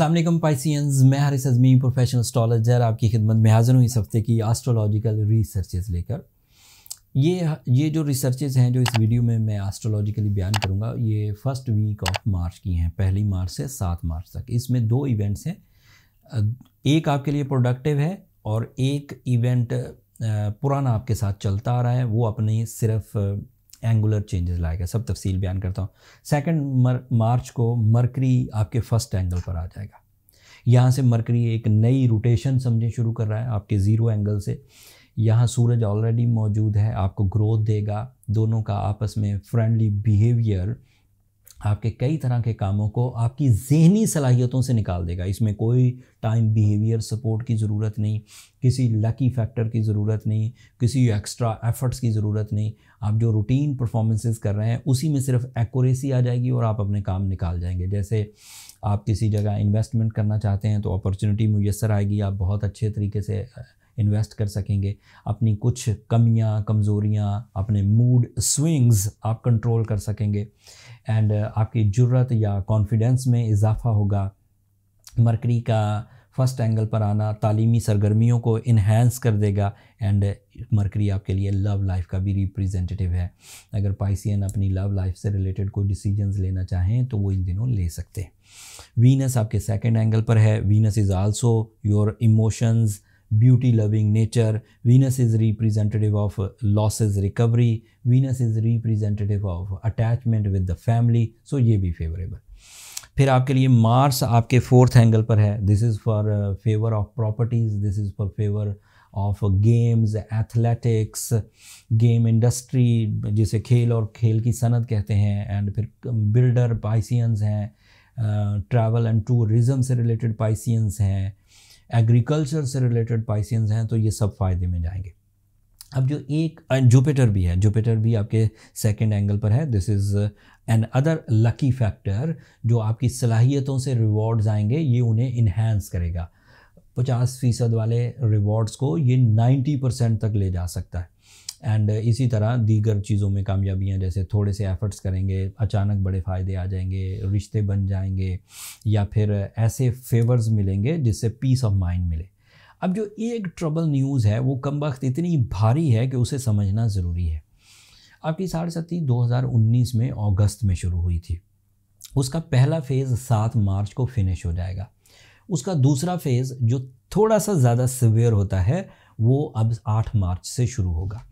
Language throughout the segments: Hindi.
अस्सलाम वालेकुम पाइसियंस, मैं हारिस अज़मी प्रोफेशनल एस्ट्रोलॉजर आपकी खिदमत में हाज़िर हूँ इस हफ्ते की एस्ट्रोलॉजिकल रिसर्चेस लेकर। ये जो रिसर्चेस हैं जो इस वीडियो में मैं एस्ट्रोलॉजिकली बयान करूँगा, ये फर्स्ट वीक ऑफ मार्च की हैं, 1 मार्च से 7 मार्च तक। इसमें 2 इवेंट्स हैं, एक आपके लिए प्रोडक्टिव है और एक इवेंट पुराना आपके साथ चलता आ रहा है, वो अपने सिर्फ एंगुलर चेंजेस लाएगा। सब तफसील बयान करता हूँ। 2 मार्च को मरकरी आपके फर्स्ट एंगल पर आ जाएगा। यहाँ से मरकरी एक नई रोटेशन समझे शुरू कर रहा है आपके ज़ीरो एंगल से। यहाँ सूरज ऑलरेडी मौजूद है, आपको ग्रोथ देगा। दोनों का आपस में फ्रेंडली बिहेवियर आपके कई तरह के कामों को आपकी ज़हनी सलाहियतों से निकाल देगा। इसमें कोई टाइम बिहेवियर सपोर्ट की ज़रूरत नहीं, किसी लकी फैक्टर की ज़रूरत नहीं, किसी एक्स्ट्रा एफर्ट्स की ज़रूरत नहीं। आप जो रूटीन परफॉर्मेंसेस कर रहे हैं उसी में सिर्फ एक्यूरेसी आ जाएगी और आप अपने काम निकाल जाएंगे। जैसे आप किसी जगह इन्वेस्टमेंट करना चाहते हैं तो अपॉर्चुनिटी मुयस्सर आएगी, आप बहुत अच्छे तरीके से इन्वेस्ट कर सकेंगे। अपनी कुछ कमियां, कमज़ोरियां, अपने मूड स्विंग्स आप कंट्रोल कर सकेंगे एंड आपकी जुर्रत या कॉन्फिडेंस में इजाफ़ा होगा। मरकरी का फर्स्ट एंगल पर आना तालीमी सरगर्मियों को इन्हेंस कर देगा एंड मरकरी आपके लिए लव लाइफ का भी रिप्रेजेंटेटिव है। अगर पाइसियन अपनी लव लाइफ से रिलेटेड कोई डिसीजंस लेना चाहें तो वो इन दिनों ले सकते हैं। वीनस आपके सेकंड एंगल पर है। Venus is also your emotions, beauty loving nature. Venus is representative of losses recovery. Venus is representative of attachment with the family. So ये भी फेवरेबल। फिर आपके लिए मार्स आपके फोर्थ एंगल पर है। This is for favour of properties, this is for favour of games, athletics, game industry जिसे खेल और खेल की सनत कहते हैं। एंड फिर बिल्डर पाइसियंस हैं, ट्रैवल एंड टूरिज़म से रिलेटेड पाइसियंस हैं, एग्रीकल्चर से रिलेटेड पाइसियंस हैं, तो ये सब फ़ायदे में जाएंगे। अब जो एक जुपिटर भी है, जुपिटर भी आपके सेकंड एंगल पर है। This is an other lucky factor जो आपकी सलाहियतों से रिवॉर्ड्स आएंगे, ये उन्हें इन्हेंस करेगा। 50% वाले रिवॉर्ड्स को ये 90% तक ले जा सकता है। एंड इसी तरह दीगर चीज़ों में कामयाबियाँ, जैसे थोड़े से एफ़र्ट्स करेंगे अचानक बड़े फ़ायदे आ जाएंगे, रिश्ते बन जाएंगे या फिर ऐसे फेवर्स मिलेंगे जिससे पीस ऑफ माइंड मिले। अब जो एक ट्रबल न्यूज़ है वो कमबख्त इतनी भारी है कि उसे समझना ज़रूरी है। आपकी 7.5 2019 में अगस्त में शुरू हुई थी। उसका पहला फ़ेज़ 7 मार्च को फिनिश हो जाएगा। उसका दूसरा फ़ेज़ जो थोड़ा सा ज़्यादा सिवियर होता है वो अब 8 मार्च से शुरू होगा।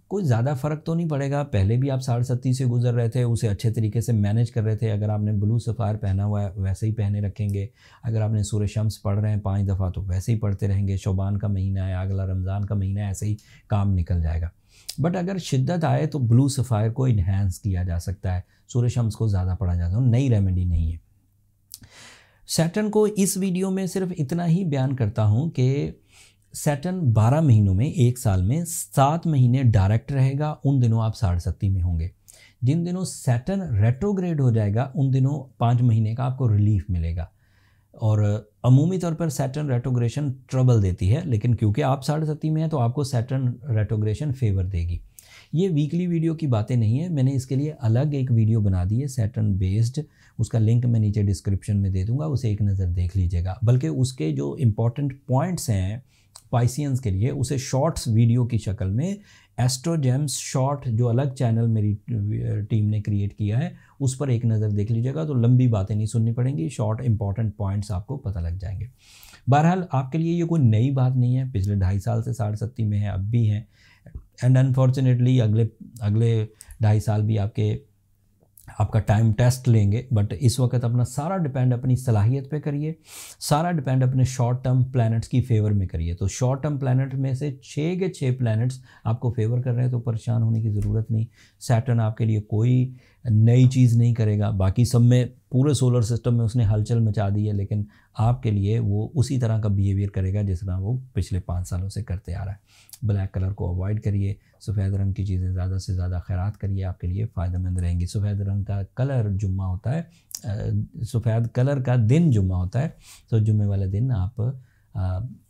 कोई ज़्यादा फ़र्क तो नहीं पड़ेगा। पहले भी आप 7.5 से गुजर रहे थे, उसे अच्छे तरीके से मैनेज कर रहे थे। अगर आपने ब्लू सफ़ायर पहना हुआ है वैसे ही पहने रखेंगे। अगर आपने सूरह शम्स पढ़ रहे हैं 5 दफ़ा तो वैसे ही पढ़ते रहेंगे। शोबान का महीना है, अगला रमज़ान का महीना है, ऐसे ही काम निकल जाएगा। बट अगर शिद्दत आए तो ब्लू सफ़ायर को इन्हेंस किया जा सकता है, सूरह शम्स को ज़्यादा पढ़ा जाता है। नई रेमेडी नहीं है। सैटर्न को इस वीडियो में सिर्फ इतना ही बयान करता हूँ कि सैटर्न 12 महीनों में, एक साल में 7 महीने डायरेक्ट रहेगा। उन दिनों आप 7.5 में होंगे। जिन दिनों सैटर्न रेट्रोग्रेड हो जाएगा उन दिनों 5 महीने का आपको रिलीफ मिलेगा। और अमूमी तौर पर सैटर्न रेट्रोग्रेशन ट्रबल देती है, लेकिन क्योंकि आप 7.5 में हैं तो आपको सैटर्न रेट्रोग्रेशन फेवर देगी। ये वीकली वीडियो की बातें नहीं है, मैंने इसके लिए अलग एक वीडियो बना दी है सैटर्न बेस्ड। उसका लिंक मैं नीचे डिस्क्रिप्शन में दे दूंगा, उसे एक नज़र देख लीजिएगा। बल्कि उसके जो इम्पॉर्टेंट पॉइंट्स हैं पाइसियंस के लिए उसे शॉर्ट्स वीडियो की शक्ल में एस्ट्रोजेम्स शॉर्ट जो अलग चैनल मेरी टीम ने क्रिएट किया है उस पर एक नज़र देख लीजिएगा, तो लंबी बातें नहीं सुननी पड़ेंगी, शॉर्ट इंपॉर्टेंट पॉइंट्स आपको पता लग जाएंगे। बहरहाल आपके लिए ये कोई नई बात नहीं है, पिछले 2.5 साल से 7.5 में है, अब भी हैं। एंड अनफॉर्चुनेटली अगले 2.5 साल भी आपका टाइम टेस्ट लेंगे। बट इस वक्त अपना सारा डिपेंड अपनी सलाहियत पे करिए, सारा डिपेंड अपने शॉर्ट टर्म प्लैनेट्स की फेवर में करिए। तो शॉर्ट टर्म प्लैनेट में से 6 के 6 प्लैनेट्स आपको फेवर कर रहे हैं तो परेशान होने की ज़रूरत नहीं। सैटर्न आपके लिए कोई नई चीज़ नहीं करेगा, बाकी सब में पूरे सोलर सिस्टम में उसने हलचल मचा दी है, लेकिन आपके लिए वो उसी तरह का बिहेवियर करेगा जिस तरह वो पिछले 5 सालों से करते आ रहा है। ब्लैक कलर को अवॉइड करिए, सफ़ेद रंग की चीज़ें ज़्यादा से ज़्यादा खैरात करिए, आपके लिए फ़ायदेमंद रहेंगी। सफ़ेद रंग का कलर जुम्मा होता है, सफ़ेद कलर का दिन जुम्मा होता है, तो जुम्मे वाले दिन आप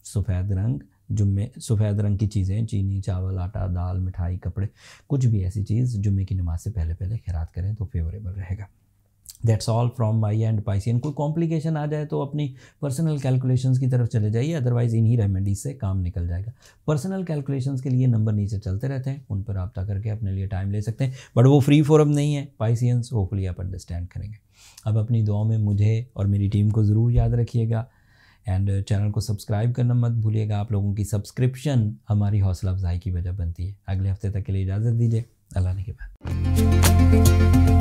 सफ़ेद रंग की चीज़ें, चीनी, चावल, आटा, दाल, मिठाई, कपड़े, कुछ भी ऐसी चीज़ जुम्मे की नमाज से पहले खैरात करें तो फेवरेबल रहेगा। That's all from my and Piscean. कोई कॉम्प्लिकेशन आ जाए तो अपनी पर्सनल कैलकुलेशंस की तरफ चले जाइए, अदरवाइज इन्हीं रेमेडीज से काम निकल जाएगा। पर्सनल कैलकुलेशंस के लिए नंबर नीचे चलते रहते हैं, उन पर रब्ता करके अपने लिए टाइम ले सकते हैं, बट वो फ्री फोरम नहीं है पाइसियंस, होपफुली आप अंडरस्टैंड करेंगे। अब अपनी दुआओं में मुझे और मेरी टीम को ज़रूर याद रखिएगा, एंड चैनल को सब्सक्राइब करना मत भूलिएगा। आप लोगों की सब्सक्रिप्शन हमारी हौसला अफजाई की वजह बनती है। अगले हफ्ते तक के लिए इजाज़त दीजिए, अल्लाह ने के बाद।